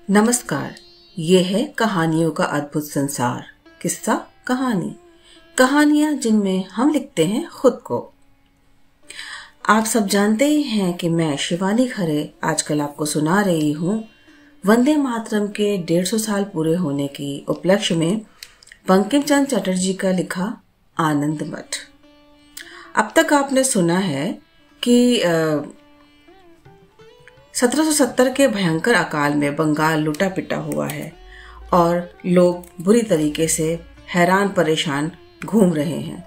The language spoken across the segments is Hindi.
नमस्कार। ये है कहानियों का अद्भुत संसार। किस्सा कहानी, कहानियां जिनमें हम लिखते हैं खुद को। आप सब जानते ही हैं कि मैं शिवानी खरे आजकल आपको सुना रही हूँ वंदे मातरम के 150 साल पूरे होने की उपलक्ष्य में बंकिम चंद्र चटर्जी का लिखा आनंद मठ। अब तक आपने सुना है कि 1770 के भयंकर अकाल में बंगाल लुटा पिटा हुआ है और लोग बुरी तरीके से हैरान परेशान घूम रहे हैं,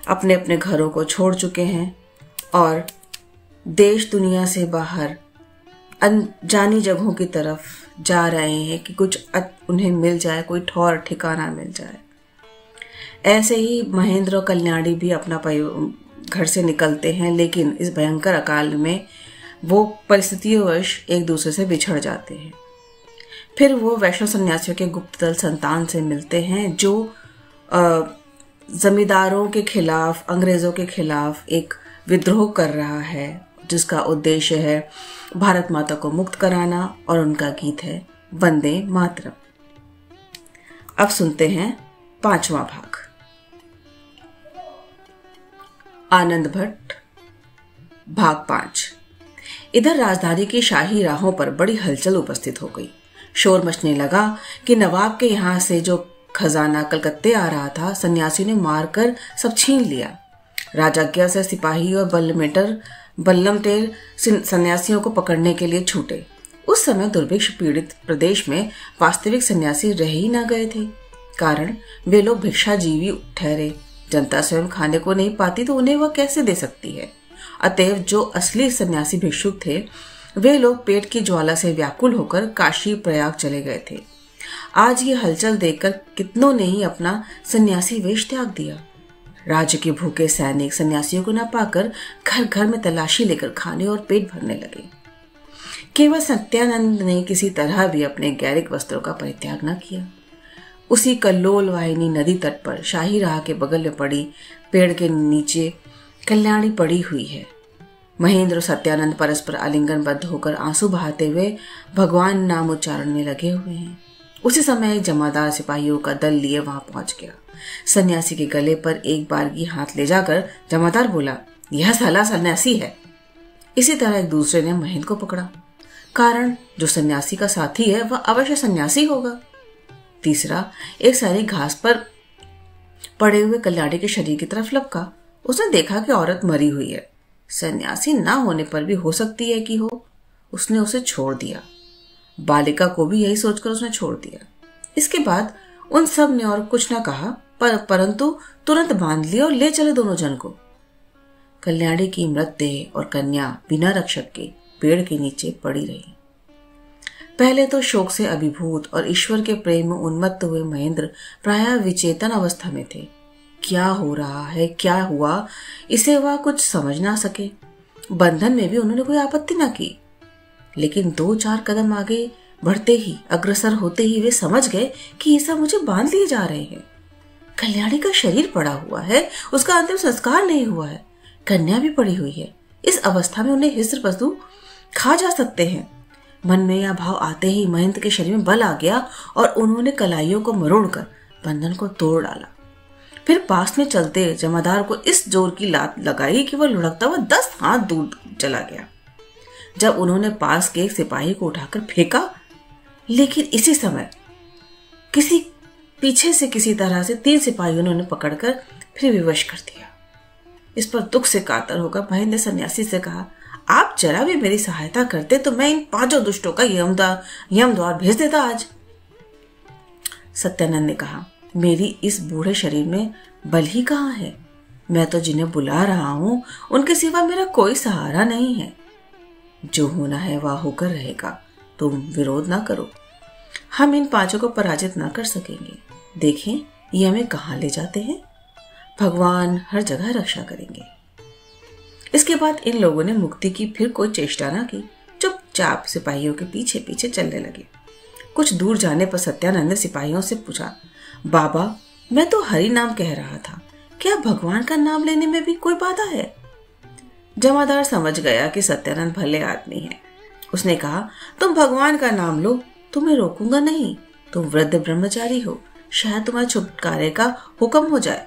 अपने अपने घरों को छोड़ चुके हैं और देश दुनिया से बाहर अनजानी जगहों की तरफ जा रहे हैं कि कुछ उन्हें मिल जाए, कोई ठौर ठिकाना मिल जाए। ऐसे ही महेंद्र और कल्याणी भी अपना घर से निकलते हैं, लेकिन इस भयंकर अकाल में वो परिस्थितियोंवश एक दूसरे से बिछड़ जाते हैं। फिर वो वैष्णव सन्यासियों के गुप्तदल संतान से मिलते हैं जो जमींदारों के खिलाफ, अंग्रेजों के खिलाफ एक विद्रोह कर रहा है, जिसका उद्देश्य है भारत माता को मुक्त कराना, और उनका गीत है वंदे मातरम। अब सुनते हैं 5वां भाग। आनंद मठ भाग 5। इधर राजधानी की शाही राहों पर बड़ी हलचल उपस्थित हो गई। शोर मचने लगा कि नवाब के यहाँ से जो खजाना कलकत्ते आ रहा था, सन्यासी ने मारकर सब छीन लिया। राजाज्ञा से सिपाही और बल्लमटेर सन्यासियों को पकड़ने के लिए छूटे। उस समय दुर्भिक्ष पीड़ित प्रदेश में वास्तविक सन्यासी रह ही न गए थे, कारण वे लोग भिक्षाजीवी ठहरे। जनता स्वयं खाने को नहीं पाती तो उन्हें वह कैसे दे सकती है। अतएव जो असली सन्यासी भिक्षुक थे, वे लोग पेट की ज्वाला से व्याकुल होकर काशी प्रयाग चले गए थे। आज ये हलचल देखकर कितनों ने ही अपना सन्यासी वेश त्याग दिया। राज्य के भूखे सैनिक सन्यासियों को न पाकर घर घर में तलाशी लेकर खाने और पेट भरने लगे। केवल सत्यानंद ने किसी तरह भी अपने गैरिक वस्त्रों का परित्याग न किया। उसी कल्लोल वाहिनी नदी तट पर शाही राह के बगल में पड़ी पेड़ के नीचे कल्याणी पड़ी हुई है। महेंद्र और सत्यानंद परस्पर आलिंगनबद्ध होकर आंसू बहाते हुए भगवान नाम उच्चारण में लगे हुए हैं। उसी समय एक जमादार सिपाहियों का दल लिए वहां पहुंच गया। सन्यासी के गले पर एक बारगी हाथ ले जाकर जमादार बोला, यह साला सन्यासी है। इसी तरह एक दूसरे ने महेंद्र को पकड़ा, कारण जो सन्यासी का साथी है वह अवश्य सन्यासी होगा। तीसरा एक सारी घास पर पड़े हुए कल्याणी के शरीर की तरफ लपका। उसने देखा कि औरत मरी हुई है, सन्यासी ना होने पर भी हो सकती है कि हो। उसने उसे छोड़ दिया। बालिका को भी यही सोचकर उसने छोड़ दिया। इसके बाद उन सब ने और कुछ न कहा, परंतु तुरंत बांध लिया और ले चले दोनों जन को। कल्याणी की मृतदेह और कन्या बिना रक्षक के पेड़ के नीचे पड़ी रही। पहले तो शोक से अभिभूत और ईश्वर के प्रेम में उन्मत्त हुए महेंद्र प्रायः विचेतन अवस्था में थे। क्या हो रहा है, क्या हुआ, इसे वह कुछ समझ ना सके। बंधन में भी उन्होंने कोई आपत्ति ना की, लेकिन 2-4 कदम आगे बढ़ते ही, अग्रसर होते ही वे समझ गए कि ये सब मुझे बांध लिए जा रहे हैं। कल्याणी का शरीर पड़ा हुआ है, उसका अंतिम संस्कार नहीं हुआ है, कन्या भी पड़ी हुई है। इस अवस्था में उन्हें हिस्र पशु खा जा सकते हैं। मन में यह भाव आते ही महेंद्र के शरीर में बल आ गया और उन्होंने कलाइयों को मरोड़कर बंधन को तोड़ डाला। फिर पास में चलते जमादार को इस जोर की लात लगाई कि वह लुढ़कता हुआ 10 हाथ दूर चला गया। जब उन्होंने पास के एक सिपाही को उठाकर फेंका, लेकिन इसी समय पीछे से किसी तरह से 3 सिपाहियों ने उन्हें पकड़कर फिर विवश कर दिया। इस पर दुख से कातर होकर महेंद्र ने सन्यासी से कहा, आप जरा भी मेरी सहायता करते तो मैं इन 5 दुष्टों का यमद्वार भेज देता आज। सत्यानंद ने कहा, मेरी इस बूढ़े शरीर में बल ही कहाँ है। मैं तो जिन्हें बुला रहा हूं उनके सिवा मेरा कोई सहारा नहीं है। जो होना है वह होकर रहेगा, तुम विरोध ना करो। हम इन 5 को पराजित ना कर सकेंगे। देखें ये हमें कहाँ ले जाते हैं। भगवान हर जगह रक्षा करेंगे। इसके बाद इन लोगों ने मुक्ति की फिर कोई चेष्टा ना की, चुपचाप सिपाहियों के पीछे पीछे चलने लगे। कुछ दूर जाने पर सत्यानंद ने सिपाहियों से पूछा, बाबा मैं तो हरि नाम कह रहा था, क्या भगवान का नाम लेने में भी कोई बाधा है? जमादार समझ गया कि सत्यानंद भले आदमी है। उसने कहा, तुम भगवान का नाम लो, तुम्हें रोकूंगा नहीं, तुम वृद्ध ब्रह्मचारी हो, शायद तुम्हारे छुटकारे का हुक्म हो जाए,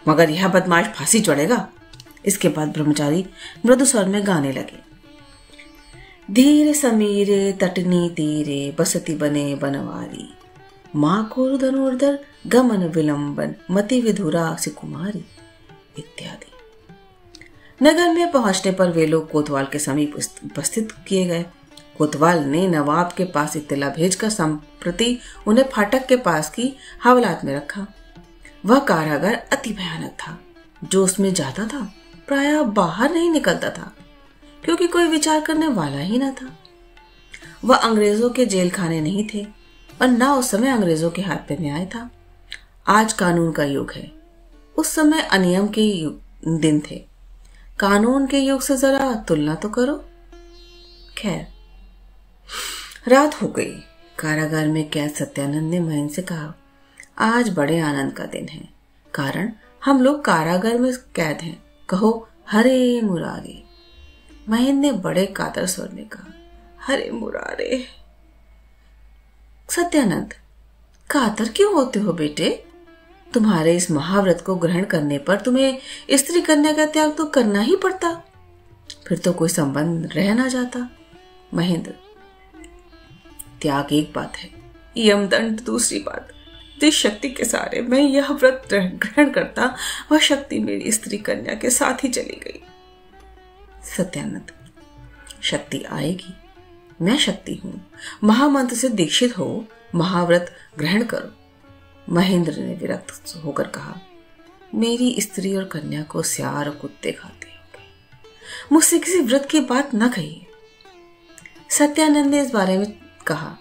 मगर यह बदमाश फांसी चढ़ेगा। इसके बाद ब्रह्मचारी मृदु स्वर में गाने लगे। धीरे समीरे तटनी तीरे बसती बने बनवारी, माँ को धनुर्धर गमन विलंबन मति विधुरा सिकुमारी इत्यादि। नगर में पहुंचने पर वे लोग कोतवाल के समीप उपस्थित किए गए। कोतवाल ने नवाब के पास इत्तला भेजकर संप्रति उन्हें फाटक के पास की हवालात में रखा। वह कारागार अति भयानक था। जो उसमें जाता था प्रायः बाहर नहीं निकलता था, क्योंकि कोई विचार करने वाला ही न था। वह अंग्रेजों के जेल खाने नहीं थे और न उस समय अंग्रेजों के हाथ पे न्याय था। आज कानून का युग है, उस समय अनियम के दिन थे। कानून के युग से जरा तुलना तो करो। खैर, रात हो गई। कारागार में कैद सत्यानंद ने महेंद्र से कहा, आज बड़े आनंद का दिन है, कारण हम लोग कारागार में कैद हैं। कहो हरे मुरारे। महेंद्र ने बड़े कातर स्वर में कहा, हरे मुरारे। सत्यानंद, कातर क्यों होते हो बेटे? तुम्हारे इस महाव्रत को ग्रहण करने पर तुम्हें स्त्री कन्या का त्याग तो करना ही पड़ता, फिर तो कोई संबंध रह ना जाता। महेंद्र, त्याग एक बात है, यमदंड दूसरी बात। जिस शक्ति के सहारे मैं यह व्रत ग्रहण करता, वह शक्ति मेरी स्त्री कन्या के साथ ही चली गई। सत्यानंद, शक्ति आएगी, मैं शक्ति हूं। महामंत्र से दीक्षित हो, महाव्रत ग्रहण करो। महेंद्र ने विरक्त होकर कहा, मेरी स्त्री और कन्या को सियार और कुत्ते खाते होंगे, मुझसे किसी व्रत की बात न कहिए। सत्यानंद ने इस बारे में कहा,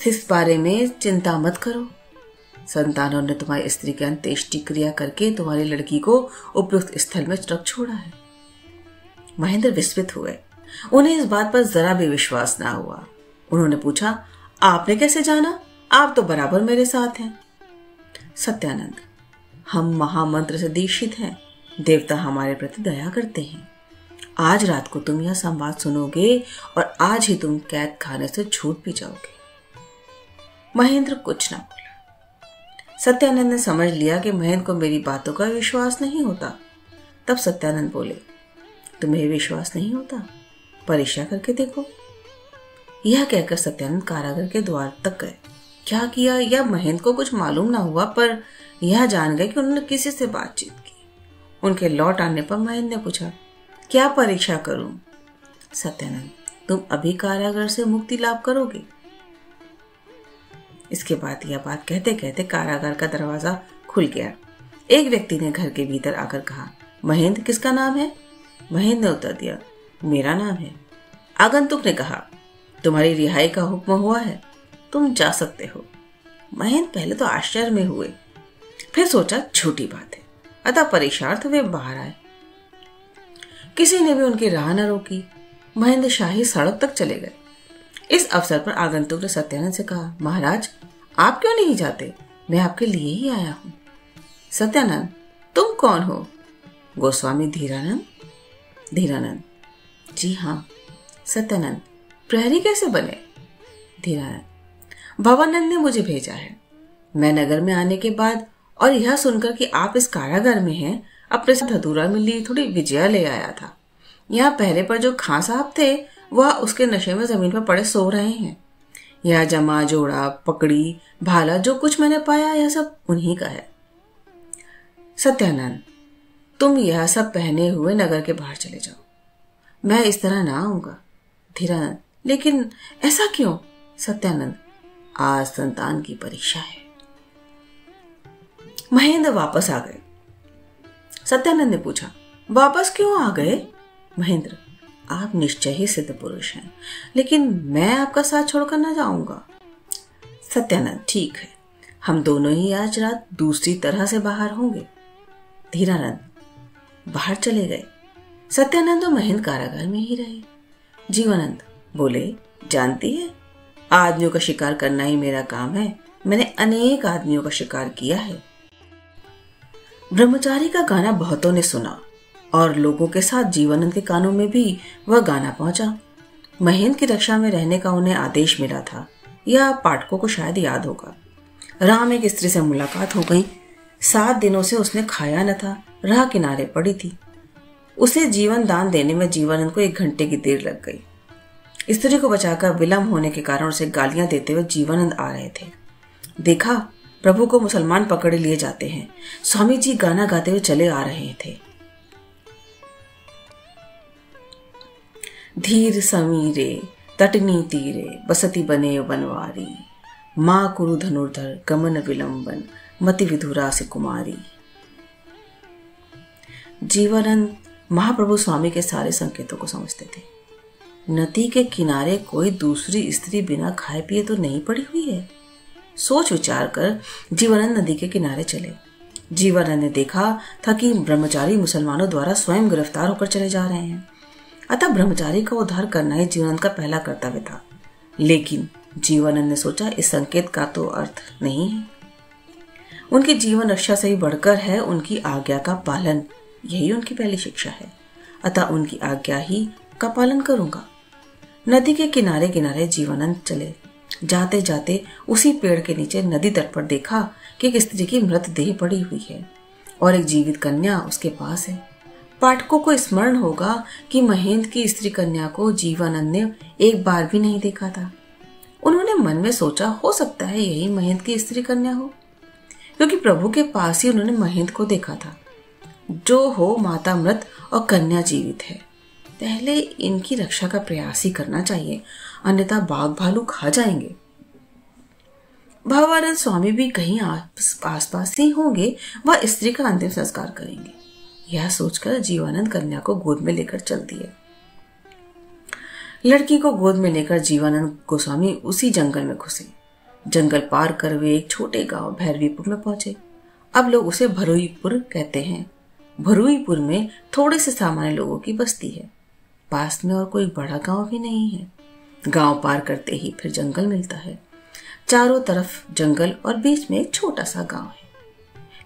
इस बारे में चिंता मत करो। संतानों ने तुम्हारी स्त्री की अंत्येष्टि क्रिया करके तुम्हारी लड़की को उपयुक्त स्थल में रख छोड़ा है। महेंद्र विस्मित हुए। उन्हें इस बात पर जरा भी विश्वास ना हुआ। उन्होंने पूछा, आपने कैसे जाना? आप तो बराबर मेरे साथ हैं। सत्यानंद, हम महामंत्र से दीक्षित हैं, देवता हमारे प्रति दया करते हैं। आज रात को तुम यह संवाद सुनोगे और आज ही तुम कैद खाने से छूट भी जाओगे। महेंद्र कुछ न बोला। सत्यानंद ने समझ लिया कि महेंद्र को मेरी बातों का विश्वास नहीं होता। तब सत्यानंद बोले, तुम्हें विश्वास नहीं होता? परीक्षा करके देखो। यह कहकर सत्यानंद कारागार के द्वार तक गए। क्या किया यह महेंद्र को कुछ मालूम ना हुआ, पर यह जान गए कि उन्होंने किसी से बातचीत की। उनके लौट आने पर महेंद्र ने पूछा, क्या परीक्षा करूं? सत्यानंद, तुम अभी कारागार से मुक्ति लाभ करोगे। इसके बाद यह बात कहते कहते कारागार का दरवाजा खुल गया। एक व्यक्ति ने घर के भीतर आकर कहा, महेंद्र किसका नाम है? महेंद्र ने उत्तर दिया, मेरा नाम है। आगंतुक ने कहा, तुम्हारी रिहाई का हुक्म हुआ है, तुम जा सकते हो। महेंद्र पहले तो आश्चर्य में हुए, फिर सोचा छोटी बात है, अतः परीक्षार्थ वे बाहर आए। किसी ने भी उनकी राह न रोकी। महेंद्र शाही सड़क तक चले गए। इस अवसर पर आगंतुक ने सत्यानंद से कहा, महाराज आप क्यों नहीं जाते? मैं आपके लिए ही आया हूं। सत्यानंद, तुम कौन हो? गोस्वामी धीरानंद। धीरानंद, जी हाँ। सत्यानंद, प्रहरी कैसे बने? धीरानंद, भवानंद ने मुझे भेजा है। मैं नगर में आने के बाद और यह सुनकर कि आप इस कारागार में हैं, अपने साथ धतूरा में ली थोड़ी विजया ले आया था। यहाँ पहरे पर जो खां साहब थे, वह उसके नशे में जमीन पर पड़े सो रहे हैं। यह जमा, जोड़ा, पकड़ी, भाला जो कुछ मैंने पाया, यह सब उन्हीं का है। सत्यानंद, तुम यह सब पहने हुए नगर के बाहर चले जाओ। मैं इस तरह ना आऊंगा। धीरानंद, लेकिन ऐसा क्यों? सत्यानंद, आज संतान की परीक्षा है। महेंद्र वापस आ गए। सत्यानंद ने पूछा, वापस क्यों आ गए? महेंद्र, आप निश्चय ही सिद्ध पुरुष हैं, लेकिन मैं आपका साथ छोड़कर न जाऊंगा। सत्यानंद, ठीक है, हम दोनों ही आज रात दूसरी तरह से बाहर होंगे। धीरानंद बाहर चले गए। सत्यानंद और महेंद्र कारागार में ही रहे। जीवानंद बोले, जानती है, आदमियों का शिकार करना ही मेरा काम है। मैंने अनेक आदमियों का शिकार किया है। ब्रह्मचारी का गाना बहुतों ने सुना और लोगों के साथ जीवानंद के कानों में भी वह गाना पहुंचा। महेंद्र की रक्षा में रहने का उन्हें आदेश मिला था, यह पाठकों को शायद याद होगा। राम एक स्त्री से मुलाकात हो गई। 7 दिनों से उसने खाया न था, राह किनारे पड़ी थी। उसे जीवन दान देने में जीवानंद को 1 घंटे की देर लग गई। स्त्री को बचाकर विलंब होने के कारण उसे गालियां देते हुए जीवानंद आ रहे थे। देखा, प्रभु को मुसलमान पकड़े लिए जाते हैं। स्वामी जी गाना गाते हुए चले आ रहे थे। धीर समीरे तटनी तीरे बसती बने बनवारी, माँ कुरु धनुर्धर गमन विलंबन मति विधुरा से कुमारी। जीवानंद महाप्रभु स्वामी के सारे संकेतों को समझते थे। नदी के किनारे कोई दूसरी स्त्री बिना खाए पिए तो नहीं पड़ी हुई है। सोच विचार कर जीवानंद नदी के किनारे चले। जीवानंद ने देखा था कि ब्रह्मचारी मुसलमानों द्वारा स्वयं गिरफ्तार होकर चले जा रहे हैं, अतः ब्रह्मचारी का उद्धार करना ही जीवानंद का पहला कर्तव्य था। लेकिन जीवानंद ने सोचा, इस संकेत का तो अर्थ नहीं है। उनकी जीवन रक्षा से ही बढ़कर है उनकी आज्ञा का पालन, यही उनकी पहली शिक्षा है। अतः उनकी आज्ञा ही का पालन करूंगा। नदी के किनारे किनारे जीवानंद चले। जाते जाते उसी पेड़ के नीचे नदी तट पर देखा कि एक स्त्री की मृतदेह पड़ी हुई है और एक जीवित कन्या उसके पास है। पाठकों को स्मरण होगा कि महेंद्र की स्त्री कन्या को जीवानंद ने एक बार भी नहीं देखा था। उन्होंने मन में सोचा, हो सकता है यही महेंद्र की स्त्री कन्या हो, क्योंकि प्रभु के पास ही उन्होंने महेंद्र को देखा था। जो हो, माता मृत और कन्या जीवित है। पहले इनकी रक्षा का प्रयास ही करना चाहिए, अन्यथा बाघ भालू खा जाएंगे। भावानंद स्वामी भी कहीं आसपास ही होंगे, वह स्त्री का अंतिम संस्कार करेंगे। यह सोचकर जीवानंद कन्या को गोद में लेकर चल दिए। लड़की को गोद में लेकर जीवानंद गोस्वामी उसी जंगल में घुसे। जंगल पार कर वे एक छोटे गांव भैरवीपुर में पहुंचे। अब लोग उसे भरुईपुर कहते हैं। भरुईपुर में थोड़े से सामान्य लोगों की बस्ती है। पास में और कोई बड़ा गांव भी नहीं है। गांव पार करते ही फिर जंगल मिलता है। चारों तरफ जंगल और बीच में एक छोटा सा गांव है,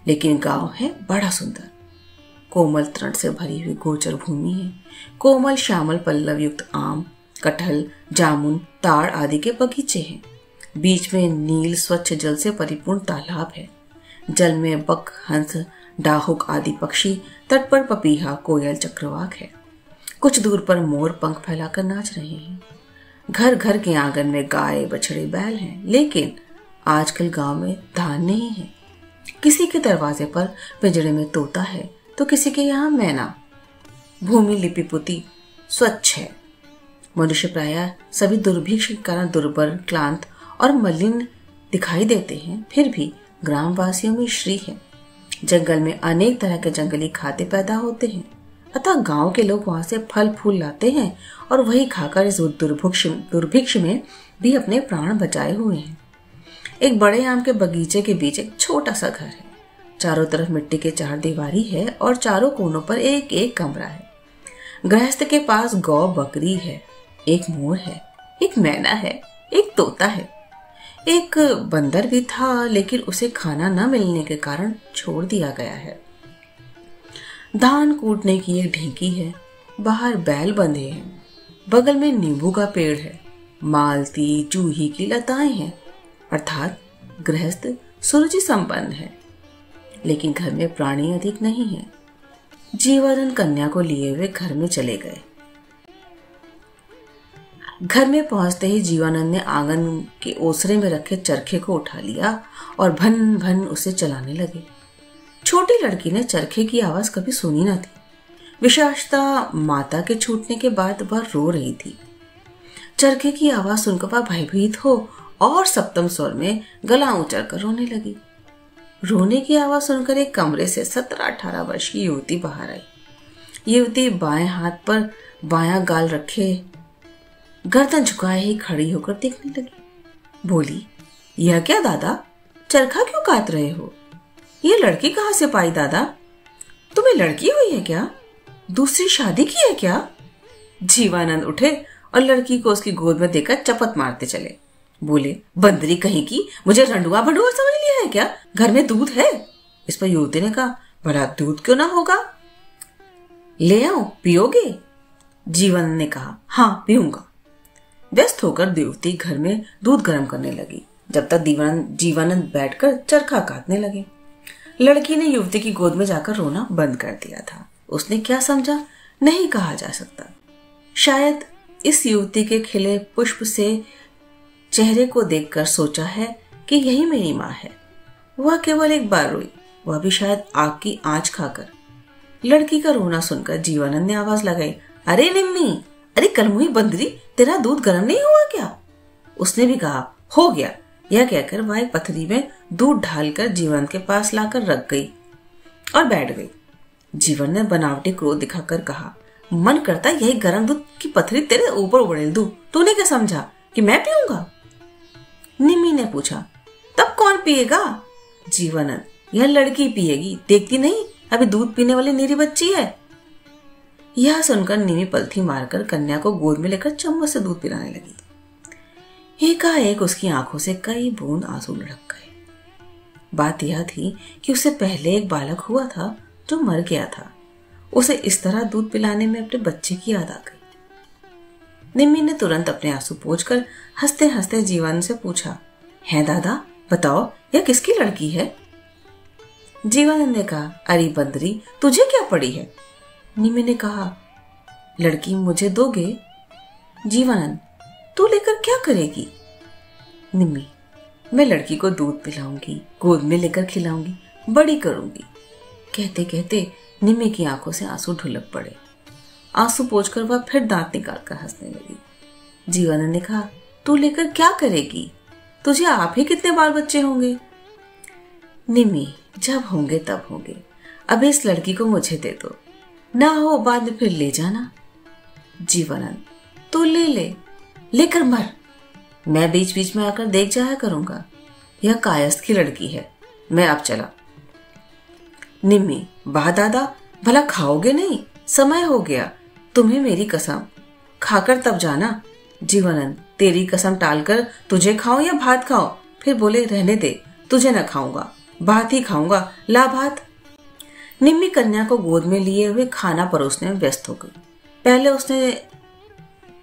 लेकिन गांव है बड़ा सुंदर। कोमल तृण से भरी हुई गोचर भूमि है। कोमल श्यामल पल्लव युक्त आम, कटहल, जामुन, ताड़ आदि के बगीचे हैं। बीच में नील स्वच्छ जल से परिपूर्ण तालाब है। जल में बक, हंस, डाहुक आदि पक्षी, तट पर पपीहा, कोयल, चक्रवाक है। कुछ दूर पर मोर पंख फैलाकर नाच रहे हैं। घर घर के आंगन में गाय, बछड़े, बैल हैं, लेकिन आजकल गांव में धान नहीं है। किसी के दरवाजे पर पिंजड़े में तोता है तो किसी के यहाँ मैना। भूमि लिपि पुती स्वच्छ है। मनुष्य प्रायः सभी दुर्भिक्ष के कारण दुर्बल, क्लांत और मलिन दिखाई देते हैं, फिर भी ग्रामवासियों में श्री है। जंगल में अनेक तरह के जंगली खाद्य पैदा होते हैं, अतः गांव के लोग वहां से फल फूल लाते हैं और वही खाकर इस दुर्भिक्ष में भी अपने प्राण बचाए हुए हैं। एक बड़े आम के बगीचे के बीच एक छोटा सा घर है। चारों तरफ मिट्टी के 4 दीवारी है और चारों कोनों पर एक एक कमरा है। गृहस्थ के पास गौ, बकरी है, एक मोर है, एक मैना है, एक तोता है। एक बंदर भी था, लेकिन उसे खाना न मिलने के कारण छोड़ दिया गया है। धान कूटने की एक ढेंकी है। बाहर बैल बंधे हैं। बगल में नींबू का पेड़ है। मालती, जूही की लताएं हैं। अर्थात गृहस्थ सुरुचि संपन्न है, लेकिन घर में प्राणी अधिक नहीं है। जीवानंद कन्या को लिए हुए घर में चले गए। घर में पहुंचते ही जीवानंद ने आंगन के ओसरे में रखे चरखे को उठा लिया और भन भन उसे चलाने लगे। छोटी लड़की ने चरखे की आवाज कभी सुनी न थी। विशेषतः माता के छूटने के बाद वह रो रही थी। चरखे की आवाज सुनकर वह भयभीत हो और सप्तम स्वर में गला ऊंचा कर रोने लगी। रोने की आवाज सुनकर एक कमरे से 17-18 वर्ष की युवती बाहर आई। युवती बाएं हाथ पर बायां गाल रखे गर्दन झुकाए ही खड़ी होकर देखने लगी। बोली, यह क्या दादा, चरखा क्यों काट रहे हो? ये लड़की कहाँ से पाई दादा? तुम्हें लड़की हुई है क्या? दूसरी शादी की है क्या? जीवानंद उठे और लड़की को उसकी गोद में देकर चपत मारते चले। बोले, बंदरी कहीं की, मुझे रंडुआ भंडुआ समझ लिया है क्या? घर में दूध है? इस पर युवती ने कहा, भला दूध क्यों ना होगा? ले आओ, पियोगे? जीवानंद ने कहा, हाँ पीऊंगा। व्यस्त होकर युवती घर में दूध गर्म करने लगी, जब तक जीवानंद बैठकर चरखा काटने लगे। लड़की ने युवती की गोद में जाकर रोना बंद कर दिया था। उसने क्या समझा नहीं कहा जा सकता। शायद इस युवती के खिले पुष्प से चेहरे को देखकर सोचा है कि यही मेरी माँ है। वह केवल एक बार रोई, वह भी शायद आग की आंच खाकर। लड़की का रोना सुनकर जीवानंद ने आवाज लगाई, अरे निम्मी, अरे कलमुही बंदरी, तेरा दूध गर्म नहीं हुआ क्या? उसने भी कहा, हो गया। यह कहकर वह एक पथरी में दूध ढालकर जीवानंद के पास लाकर रख गई और बैठ गई। जीवानंद ने बनावटी क्रोध दिखाकर कहा, मन करता यही गर्म दूध की पथरी तेरे ऊपर उड़ेल दूं। तूने क्या समझा कि मैं पीऊंगा? निम्मी ने पूछा, तब कौन पिएगा? जीवानंद, यह लड़की पिएगी, देखती नहीं अभी दूध पीने वाली निरी बच्ची है। यह सुनकर निम्मी पलथी मारकर कन्या को गोद में लेकर चम्मच से दूध पिलाने लगी। एकाएक उसकी आंखों से कई बूंद आंसू लुढ़क गए। बात यह थी कि उससे पहले एक बालक हुआ था जो मर गया था। उसे इस तरह दूध पिलाने में अपने बच्चे की याद आ गई। निम्मी ने तुरंत अपने आंसू पोंछकर हंसते हंसते जीवानंद से पूछा, है दादा, बताओ यह किसकी लड़की है? जीवानंद ने कहा, अरे बंदरी, तुझे क्या पड़ी है? निम्मी ने कहा, लड़की मुझे दोगे? जीवानंद, तू लेकर क्या करेगी? निम्मी, मैं लड़की को दूध पिलाऊंगी, गोद में लेकर खिलाऊंगी, बड़ी करूंगी। कहते कहते निम्मी की आंखों से आंसू ढुलक पड़े। आंसू पोंछकर वह फिर दांत निकालकर हंसने लगी। जीवानंद ने कहा, तू लेकर क्या करेगी? तुझे आप ही कितने बाल बच्चे होंगे? निम्मी, जब होंगे तब होंगे, अभी इस लड़की को मुझे दे दो, ना हो बाद में फिर ले जाना। जीवानंद, तू ले लेकर मर, मैं बीच बीच में आकर देख जाया करूंगा। यह कायस्थ की लड़की है, मैं अब चला। निम्मी, वाह दादा, भला खाओगे नहीं? समय हो गया, तुम्हें मेरी कसम, खाकर तब जाना। जीवानंद, तेरी कसम टालकर तुझे खाऊं या भात खाओ? फिर बोले, रहने दे, तुझे न खाऊंगा, भात ही खाऊंगा, ला भात। निम्मी कन्या को गोद में लिए हुए खाना परोसने में व्यस्त हो गई। पहले उसने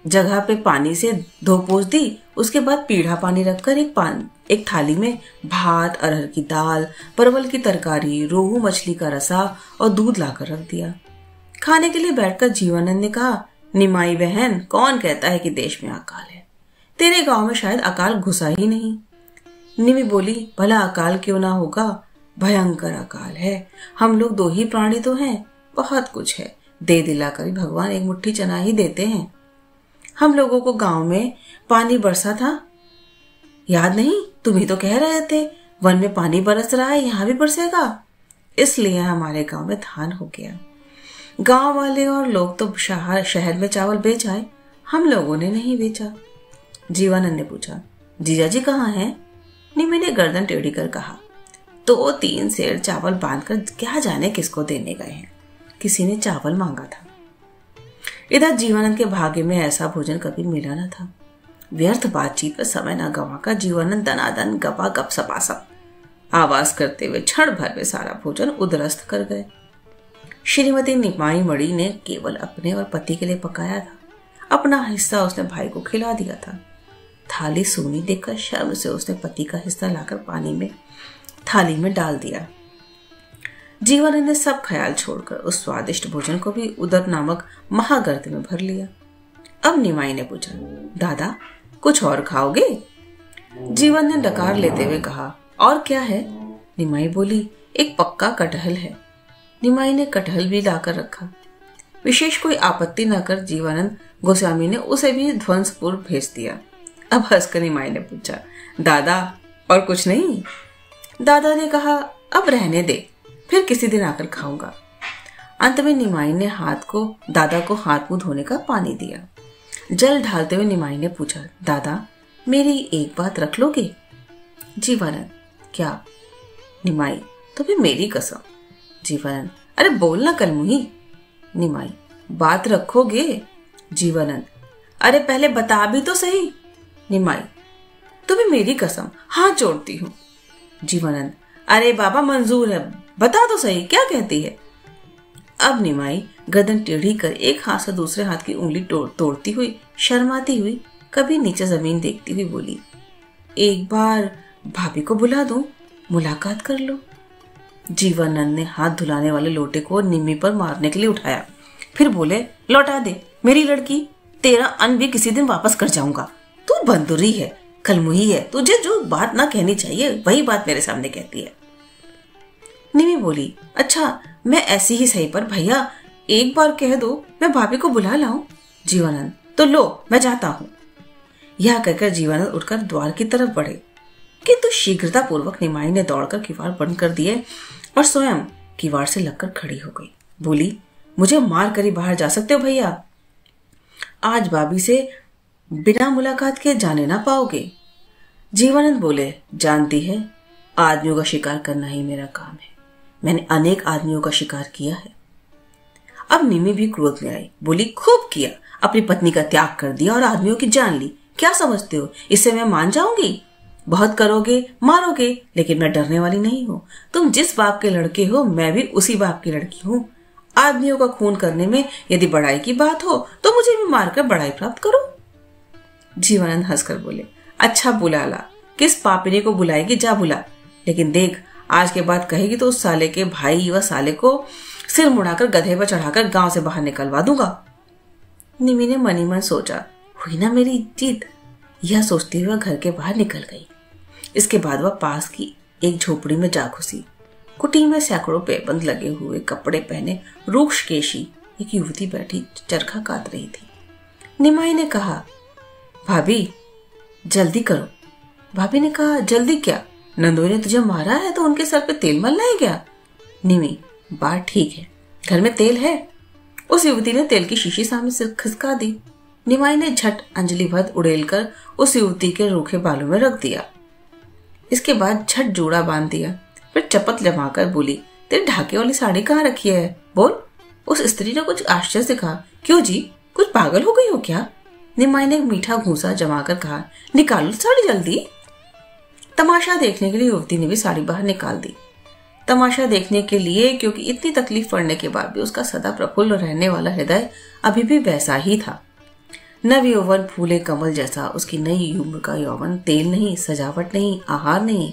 जगह पे पानी से धो पोंछ दी, उसके बाद पीढ़ा पानी रखकर एक थाली में भात, अरहर की दाल, परवल की तरकारी, रोहू मछली का रसा और दूध लाकर रख दिया। खाने के लिए बैठकर जीवानंद ने कहा, निमाई बहन, कौन कहता है कि देश में अकाल है? तेरे गांव में शायद अकाल घुसा ही नहीं। निमी बोली, भला अकाल क्यों ना होगा, भयंकर अकाल है। हम लोग दो ही प्राणी तो हैं, बहुत कुछ है, दे दिलाकर भगवान एक मुट्ठी चना ही देते हैं। हम लोगों को गांव में पानी बरसा था, याद नहीं? तुम ही तो कह रहे थे वन में पानी बरस रहा है, यहाँ भी बरसेगा, इसलिए हमारे गांव में धान हो गया। गांव वाले और लोग तो शहर में चावल बेच आए, हम लोगों ने नहीं बेचा। जीवानंद ने पूछा, जीजा जी कहाँ हैं? निमी ने गर्दन टेढ़ी कर कहा, 2-3 सेर चावल बांधकर क्या जाने किसको देने गए हैं, किसी ने चावल मांगा था। इधर जीवानंद के भाग्य में ऐसा भोजन कभी मिला न था। व्यर्थ बातचीत पर समय न गंवाकर जीवानंद दनादन गपा गप सपासप आवाज करते हुए क्षण भर में सारा भोजन उदरस्त कर गए। श्रीमती निमाई मणि ने केवल अपने और पति के लिए पकाया था, अपना हिस्सा उसने भाई को खिला दिया था। थाली सूनी देखकर शर्म से उसने पति का हिस्सा लाकर पानी में थाली में डाल दिया। जीवानंद ने सब ख्याल छोड़कर उस स्वादिष्ट भोजन को भी उदर नामक महागर्त में भर लिया। अब निमाई ने पूछा, दादा कुछ और खाओगे? जीवन ने डकार लेते हुए कहा, और क्या है? निमाई बोली, एक पक्का कटहल है। निमाई ने कटहल भी लाकर रखा। विशेष कोई आपत्ति न कर जीवानंद गोस्वामी ने उसे भी ध्वंसपुर भेज दिया। अब हंसकर निमाई ने पूछा, दादा और कुछ नहीं? दादा ने कहा, अब रहने दे, फिर किसी दिन आकर खाऊंगा। अंत में निमाई ने दादा को हाथ मुंह धोने का पानी दिया। जल ढालते हुए निमाई ने पूछा, दादा मेरी एक बात रख लोगे? जीवानंद, क्या? निमाई, तुम्हें मेरी कसम। जीवानंद, अरे बोलना कलमुही। निमाई, बात रखोगे? जीवानंद, अरे पहले बता भी तो सही। निमाई, तुम्हें मेरी कसम, हाथ जोड़ती हूँ। जीवानंद, अरे बाबा मंजूर है, बता तो सही, क्या कहती है? अब निमाई गर्दन टेढ़ी कर एक हाथ से दूसरे हाथ की उंगली तोड़ती हुई शर्माती हुई कभी नीचे जमीन देखती हुई बोली, एक बार भाभी को बुला दूं, मुलाकात कर लो। जीवनानंद ने हाथ धुलाने वाले लोटे को निम्मी पर मारने के लिए उठाया, फिर बोले, लौटा दे मेरी लड़की, तेरा अन्न भी किसी दिन वापस कर जाऊंगा। तू बंदुरी है, कलमुही है, तुझे जो बात ना कहनी चाहिए वही बात मेरे सामने कहती है। निम्मी बोली, अच्छा मैं ऐसी ही सही, पर भैया एक बार कह दो मैं भाभी को बुला लाऊं। जीवनानंद, तो लो मैं जाता हूं। यह कहकर जीवनानंद उठकर द्वार की तरफ बढ़े, किंतु शीघ्रता पूर्वक निमाई ने दौड़कर किवाड़ बंद कर दिए और स्वयं किवाड़ से लगकर खड़ी हो गई। बोली, मुझे मार कर ही बाहर जा सकते हो भैया, आज भाभी से बिना मुलाकात के जाने ना पाओगे। जीवनानंद बोले, जानती है आदमियों का शिकार करना ही मेरा काम है, मैंने अनेक आदमियों का शिकार किया है। अब निम्मी भी क्रोध में आई, बोली, खूब किया, अपनी पत्नी का त्याग कर दिया और आदमियों की जान ली, क्या समझते हो इससे मैं मान जाऊंगी? बहुत करोगे, मारोगे, लेकिन मैं डरने वाली नहीं हूँ। तुम जिस बाप के लड़के हो मैं भी उसी बाप की लड़की हूँ। आदमियों का खून करने में यदि बड़ाई की बात हो तो मुझे भी मारकर बड़ाई प्राप्त करो। जीवनानंद हंसकर बोले, अच्छा बुला ला, किस पापिनी को बुलाएगी, जा बुला, लेकिन देख आज के बाद कहेगी तो उस साले के भाई व साले को सिर मुड़ाकर गधे पर चढ़ाकर गांव से बाहर निकलवा दूंगा। निमी ने मनी मन सोचा, हुई ना मेरी जीत। यह सोचती हुए घर के बाहर निकल गई। इसके बाद वह पास की एक झोपड़ी में जा घुसी। कुटी में सैकड़ों पैबंद लगे हुए, कपड़े पहने, रूक्ष केशी एक युवती बैठी चरखा काट रही थी। निमाई ने कहा, भाभी जल्दी करो। भाभी ने कहा, जल्दी क्या, नंदोई ने तुझे मारा है तो उनके सर पे तेल मलना है क्या? निमी, बात ठीक है, घर में तेल है। उस युवती ने तेल की शीशी सामने से खिसका दी। निमाई ने झट अंजलि भर उड़ेलकर उस युवती के रूखे बालों में रख दिया। इसके बाद झट जोड़ा बांध दिया, फिर चपत जमाकर बोली, तेरी ढाके वाली साड़ी कहाँ रखी है, बोल। उस स्त्री ने कुछ आश्चर्य से कहा, क्यों जी, कुछ पागल हो गई हो क्या? निमाई ने मीठा घूंसा जमाकर कहा, निकालो साड़ी जल्दी। तमाशा देखने के लिए युवती ने भी साड़ी बाहर निकाल दी। तमाशा देखने के लिए, क्योंकि इतनी तकलीफ पड़ने के बाद भी उसका सदा प्रफुल्ल रहने वाला हृदय अभी भी वैसा ही था। नव यौवन फूले कमल जैसा उसकी नई उम्र का यौवन, तेल नहीं, सजावट नहीं, आहार नहीं,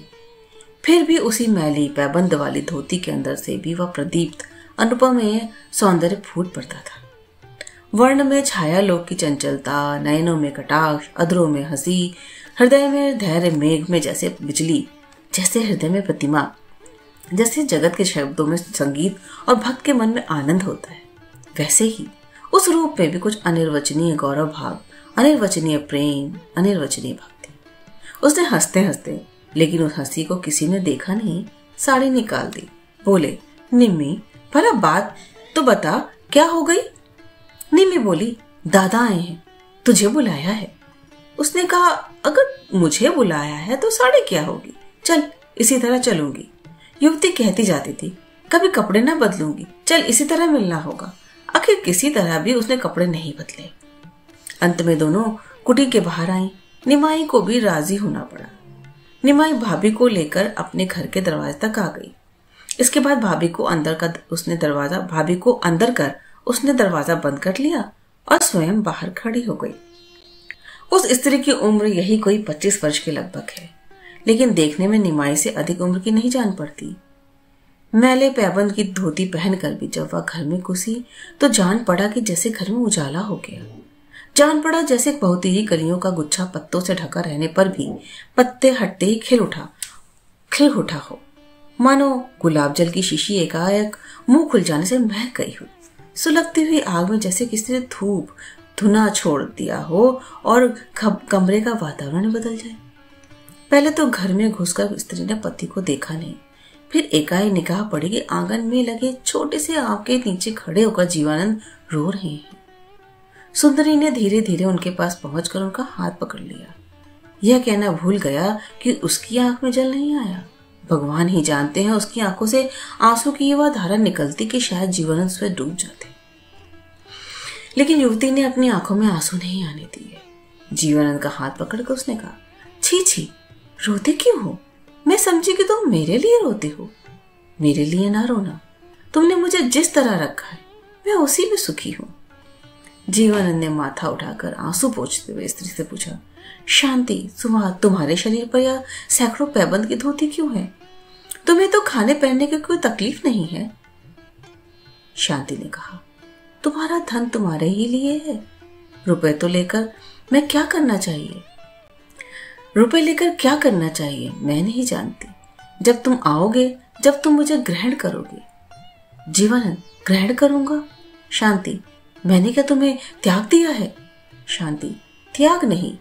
फिर भी उसी मैली पैबंद वाली धोती के अंदर से भी वह प्रदीप्त अनुपमेय सौंदर्य फूट पड़ता था। वर्ण में छाया लोक की चंचलता, नयनों में कटाक्ष, अधरों में हंसी, हृदय में धैर्य, मेघ में जैसे बिजली, जैसे हृदय में प्रतिमा, जैसे जगत के शब्दों में संगीत और भक्त के मन में आनंद होता है, वैसे ही उस रूप में भी कुछ अनिर्वचनीय गौरव भाव, अनिर्वचनीय प्रेम, अनिर्वचनीय भक्ति। उसने हंसते हंसते, लेकिन उस हंसी को किसी ने देखा नहीं, साड़ी निकाल दी। बोले, निम्मी भला बात तो बता, क्या हो गई? निम्मी बोली, दादा आए हैं, तुझे बुलाया है। उसने कहा, अगर मुझे बुलाया है तो साड़ी क्या होगी, चल इसी तरह चलूंगी। युवती कहती जाती थी, कभी कपड़े ना बदलूंगी, चल इसी तरह मिलना होगा। आखिर किसी तरह भी उसने कपड़े नहीं बदले। अंत में दोनों कुटी के बाहर आई। निमाई को भी राजी होना पड़ा। निमाई भाभी को लेकर अपने घर के दरवाजे तक आ गई। इसके बाद भाभी को अंदर कर उसने दरवाजा बंद कर लिया और स्वयं बाहर खड़ी हो गई। उस स्त्री की उम्र यही कोई 25 वर्ष के लगभग है, लेकिन देखने में निमाई से अधिक उम्र की नहीं जान पड़ती। मैले पैबंद की धोती पहनकर भी जब वह घर में घुसी तो जान पड़ा कि जैसे घर में उजाला हो गया। जान पड़ा जैसे बहुत ही कलियों का गुच्छा पत्तों से ढका रहने पर भी पत्ते हटते ही खिल उठा हो, मानो गुलाब जल की शीशी एकाएक मुंह खुल जाने से महक गई हो। सुलगती हुई आग में जैसे किसी ने धुना छोड़ दिया हो और कमरे का वातावरण बदल जाए। पहले तो घर में घुसकर स्त्री ने पति को देखा नहीं, फिर एकाएक निगाह पड़ी कि आंगन में लगे छोटे से आग के नीचे खड़े होकर जीवनानंद रो रहे हैं। सुंदरी ने धीरे धीरे उनके पास पहुंचकर उनका हाथ पकड़ लिया। यह कहना भूल गया कि उसकी आंख में जल नहीं आया। भगवान ही जानते हैं उसकी आंखों से आंसू की वह धारा निकलती कि शायद जीवनानंद स्वयं डूब जाते, लेकिन युवती ने अपनी आंखों में आंसू नहीं आने दिए। जीवनानंद का हाथ पकड़कर उसने कहा, छी छी, रोते क्यों हो? मैं समझी कि तुम मेरे लिए रोते हो। मेरे लिए ना रोना, तुमने मुझे जिस तरह रखा है मैं उसी में सुखी हूं। जीवानंद ने माथा उठाकर आंसू पोंछते हुए स्त्री से पूछा, शांति, तुम्हारे शरीर पर यह सैकड़ों पैबंद की धोती क्यों है? तुम्हें तो खाने पहनने की कोई तकलीफ नहीं है। शांति ने कहा, तुम्हारा धन तुम्हारे ही लिए है। रुपए तो लेकर मैं क्या करना चाहिए? रुपए लेकर क्या करना चाहिए मैं नहीं जानती। जब तुम आओगे, जब तुम मुझे ग्रहण करोगे। जीवानंद, ग्रहण करूंगा? शांति, मैंने क्या तुम्हें त्याग दिया है? शांति, त्याग नहीं,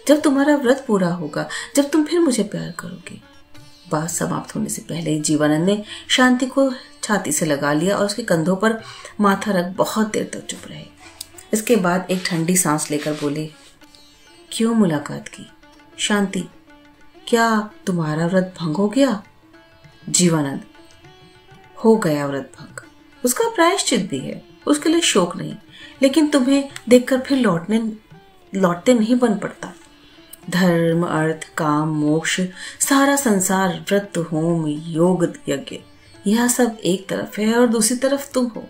जब तुम्हारा व्रत पूरा होगा, जब तुम फिर मुझे प्यार करोगे। बात समाप्त होने से पहले ही जीवानंद ने शांति को छाती से लगा लिया और उसके कंधों पर माथा रख बहुत देर तक चुप रहे। इसके बाद एक ठंडी सांस लेकर बोले, क्यों मुलाकात की? शांति, क्या तुम्हारा व्रत भंग हो गया? जीवानंद, हो गया व्रत भंग। उसका प्रायश्चित भी है, उसके लिए शोक नहीं, लेकिन तुम्हें देखकर फिर लौटते नहीं बन पड़ता। धर्म, अर्थ, काम, मोक्ष, सारा संसार, व्रत, होम, योग, यज्ञ, यह सब एक तरफ है और दूसरी तरफ तुम हो।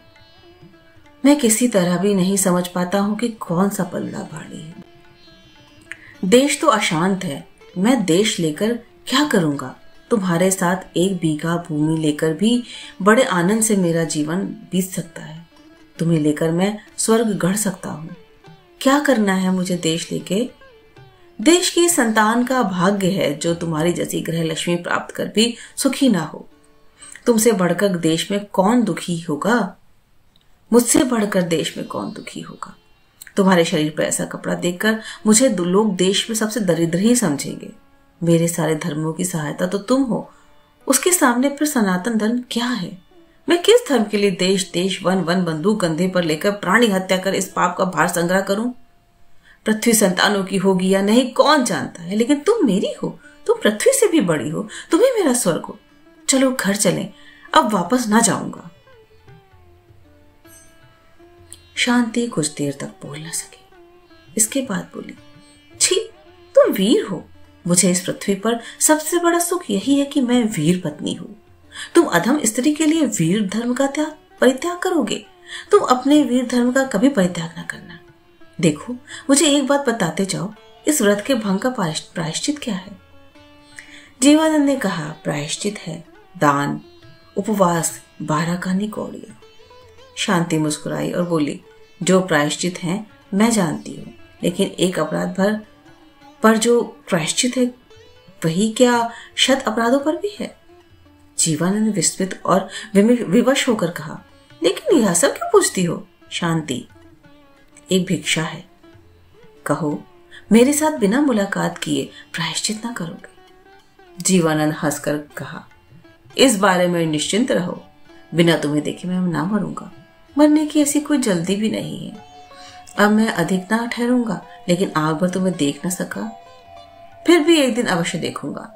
मैं किसी तरह भी नहीं समझ पाता हूं कि कौन सा पल्ला भारी है। देश तो अशांत है, मैं देश लेकर क्या करूंगा? तुम्हारे साथ एक बीघा भूमि लेकर भी बड़े आनंद से मेरा जीवन बीत सकता है। तुम्हें लेकर मैं स्वर्ग गढ़ सकता हूँ। क्या करना है मुझे देश लेके? देश की संतान का भाग्य है जो तुम्हारी जैसी गृह लक्ष्मी प्राप्त कर भी सुखी ना हो। तुमसे बढ़कर देश में कौन दुखी होगा? मुझसे बढ़कर देश में कौन दुखी होगा? तुम्हारे शरीर पर ऐसा कपड़ा देखकर मुझे लोग देश में सबसे दरिद्र ही समझेंगे। मेरे सारे धर्मों की सहायता तो तुम हो, उसके सामने फिर सनातन धर्म क्या है? मैं किस धर्म के लिए देश वन बंदूक कंधे पर लेकर प्राणी हत्या कर इस पाप का भार संग्रह करूं? पृथ्वी संतानों की होगी या नहीं कौन जानता है, लेकिन तुम मेरी हो, तुम पृथ्वी से भी बड़ी हो, तुम्हें मेरा स्वर्ग हो। चलो घर चलें, अब वापस ना जाऊंगा। शांति कुछ देर तक बोल न सकी। इसके बाद बोली, छी, तुम वीर हो। मुझे इस पृथ्वी पर सबसे बड़ा सुख यही है कि मैं वीर पत्नी हूं। तुम अधम स्त्री के लिए वीर धर्म का परित्याग करोगे? तुम अपने वीर धर्म का कभी परित्याग न करना। देखो, मुझे एक बात बताते जाओ, इस व्रत के भंग का प्रायश्चित क्या है? जीवानंद ने कहा, प्रायश्चित है दान, उपवास, 12 कानी कौड़ियां। शांति मुस्कुराई और बोली, जो प्रायश्चित है मैं जानती हूँ, लेकिन एक अपराध पर जो प्रायश्चित है वही क्या शत अपराधों पर भी है? जीवानंद ने विस्मित और विवश होकर कहा, लेकिन यह सब क्यों पूछती हो? शांति, एक भिक्षा है, कहो, मेरे साथ बिना मुलाकात किए प्रायश्चित ना करोगे? जीवानंद हंसकर कहा, इस बारे में निश्चिंत रहो, बिना तुम्हें देखे मैं ना मरूंगा। मरने की ऐसी कोई जल्दी भी नहीं है। अब मैं अधिक ना ठहरूंगा, लेकिन आग भर तुम्हें देख न सका, फिर भी एक दिन अवश्य देखूंगा।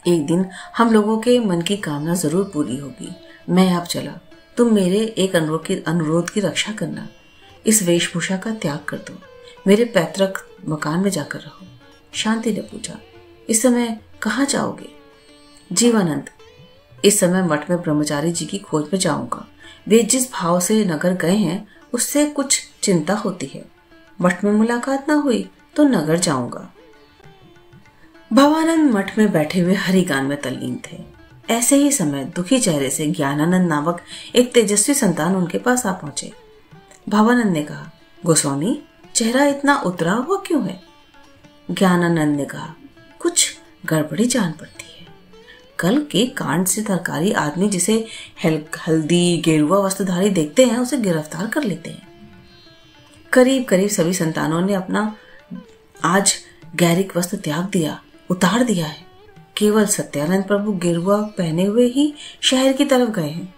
एक दिन हम लोगों के मन की कामना जरूर पूरी होगी। मैं अब चला, तुम मेरे एक अनुरोध की रक्षा करना। इस वेशभूषा का त्याग कर दो, मेरे पैतृक मकान में जाकर रहो। शांति ने पूछा, इस समय कहाँ जाओगे? जीवानंद, इस समय मठ में ब्रह्मचारी जी की खोज में जाऊंगा। वे जिस भाव से नगर गए हैं उससे कुछ चिंता होती है। मठ में मुलाकात ना हुई तो नगर जाऊंगा। भवानंद मठ में बैठे हुए हरिगान में तल्लीन थे। ऐसे ही समय दुखी चेहरे से ज्ञानानंद नामक एक तेजस्वी संतान उनके पास आ पहुंचे। भवानंद ने कहा, गोस्वामी, चेहरा इतना उतरा हुआ क्यों है? ज्ञानानंद ने कहा, कुछ गड़बड़ी जान पड़ती है। कल के कांड से सरकारी आदमी जिसे हल्दी गेरुआ वस्त्रधारी देखते हैं उसे गिरफ्तार कर लेते हैं। करीब करीब सभी संतानों ने अपना आज गैरिक वस्त्र त्याग दिया, उतार दिया है। केवल सत्यानंद प्रभु गेरुआ पहने हुए ही शहर की तरफ गए हैं।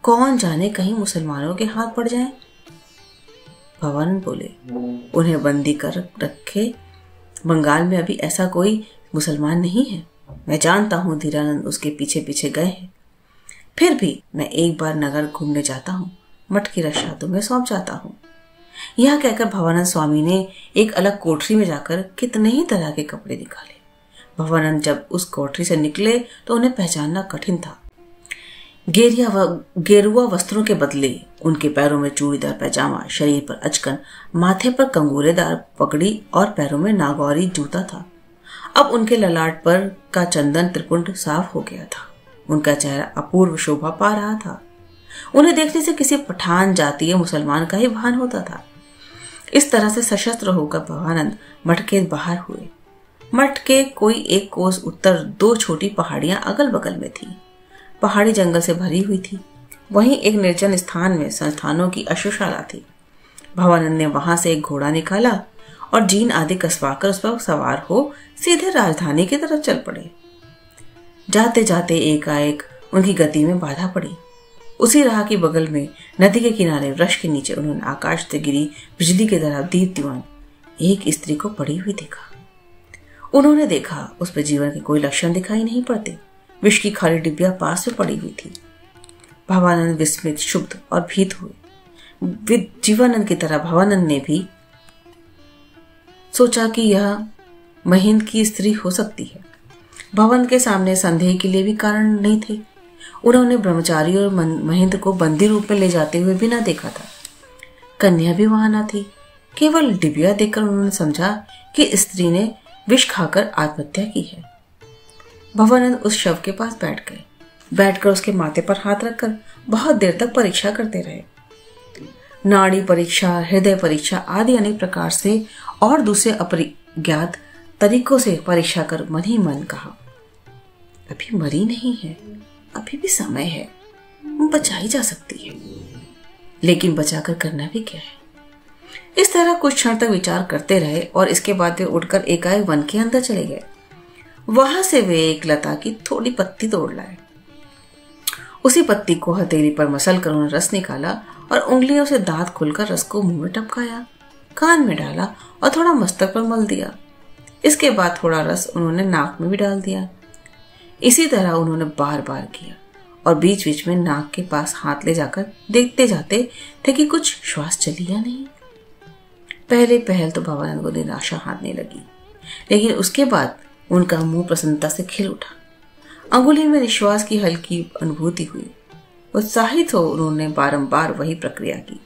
कौन जाने कहीं मुसलमानों के हाथ पड़ जाएं। भवानंद बोले, उन्हें बंदी कर रखे। बंगाल में अभी ऐसा कोई मुसलमान नहीं है। मैं जानता हूँ धीरानंद उसके पीछे पीछे गए हैं। फिर भी मैं एक बार नगर घूमने जाता हूँ, मठ की रक्षा तुम्हें सौंप जाता हूँ। यह कहकर भवानंद स्वामी ने एक अलग कोठरी में जाकर कितने ही तरह के कपड़े निकाले। भवानंद जब उस कोठरी से निकले तो उन्हें पहचानना कठिन था। गेरुआ वस्त्रों के बदले उनके पैरों में चूड़ीदार पैजामा, शरीर पर अचकन, माथे पर कंगूरेदार पगड़ी और पैरों में नागौरी जूता था। अब उनके ललाट पर का चंदन त्रिपुंड साफ हो गया था। उनका चेहरा अपूर्व शोभा पा रहा था। उन्हें देखने से किसी पठान जातीय मुसलमान का ही भान होता था। इस तरह से सशस्त्र होकर भवानंद मठ के बाहर हुए। मठ के कोई एक कोस उत्तर 2 छोटी पहाड़ियां अगल बगल में थी। पहाड़ी जंगल से भरी हुई थी। वहीं एक निर्जन स्थान में संस्थानों की अश्वशाला थी। भवानंद ने वहां से एक घोड़ा निकाला और जीन आदि कसवाकर उस पर सवार हो सीधे राजधानी की तरफ चल पड़े। जाते जाते एकाएक उनकी गति में बाधा पड़ी। उसी राह के बगल में नदी के किनारे वृक्ष के नीचे उन्होंने आकाश से गिरी बिजली की तरह दीप्तिमान एक स्त्री को पड़ी हुई देखा। उन्होंने देखा उस पर जीवन के कोई लक्षण दिखाई नहीं पड़ते। विष की खाली डिब्बिया पास में पड़ी हुई थी। भवानंद विस्मित, क्षुब्ध और भीत हुए। जीवानंद की तरह भवानंद ने भी सोचा कि यह महेंद्र की स्त्री हो सकती है। भवानंद के सामने संदेह के लिए भी कारण नहीं थे। उन्होंने ब्रह्मचारी और महेंद्र को बंदी रूप में ले जाते हुए भी न देखा था। कन्या भी वहां न थी। केवल डिबिया देखकर उन्होंने समझा कि स्त्री ने विष खाकर आत्महत्या की है। भवानंद उस शव के पास बैठकर उसके माथे पर हाथ रखकर बहुत देर तक परीक्षा करते रहे। नाड़ी परीक्षा, हृदय परीक्षा आदि अनेक प्रकार से और दूसरे अपरिज्ञात तरीकों से परीक्षा कर मन ही मन कहा, अभी मरी नहीं है, अभी भी समय है, बचाई जा सकती है, लेकिन बचाकर करना भी क्या है। इस तरह कुछ क्षण तक विचार करते रहे और इसके बाद वे उठकर एकाएक वन के अंदर चले गए। वहां से वे एक लता की थोड़ी पत्ती तोड़ लाए। उसी पत्ती को हथेली पर मसल कर उन्होंने रस निकाला और उंगलियों से दांत खोलकर रस को मुंह में टपकाया, कान में डाला और थोड़ा मस्तक पर मल दिया। इसके बाद थोड़ा रस उन्होंने नाक में भी डाल दिया। इसी तरह उन्होंने बार बार किया और बीच बीच में नाक के पास हाथ ले जाकर देखते जाते थे कि कुछ श्वास चली या नहीं। पहल तो भवानंद को निराशा हारने लगी, लेकिन उसके बाद उनका मुंह प्रसन्नता से खिल उठा। अंगुली में निश्वास की हल्की अनुभूति हुई। उत्साहित हो उन्होंने बारंबार वही प्रक्रिया की।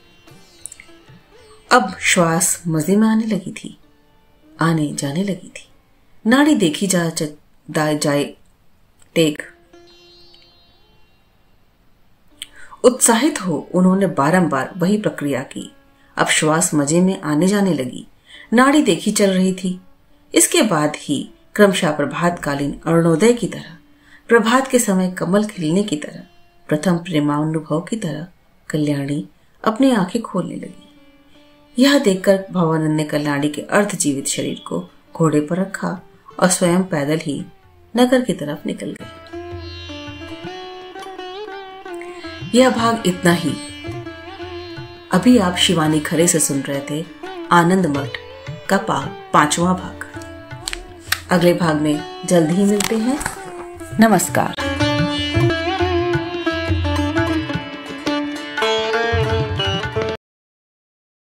अब श्वास मजे में आने जाने लगी थी। नाड़ी देखी जाए टेक। उत्साहित हो उन्होंने बारंबार वही प्रक्रिया की। अब श्वास मजे में आने जाने लगी। नाड़ी देखी चल रही थी। इसके बाद ही क्रमशः प्रभातकालीन अरुणोदय की तरह, प्रभात के समय कमल खिलने की तरह, प्रथम प्रेमानुभव की तरह कल्याणी अपनी आंखें खोलने लगी। यह देखकर भवानंद ने कल्याणी के अर्धजीवित शरीर को घोड़े पर रखा और स्वयं पैदल ही नगर की तरफ निकल गए। यह भाग इतना ही। अभी आप शिवानी खरे से सुन रहे थे आनंद मठ का 5वां भाग। अगले भाग में जल्द ही मिलते हैं। नमस्कार।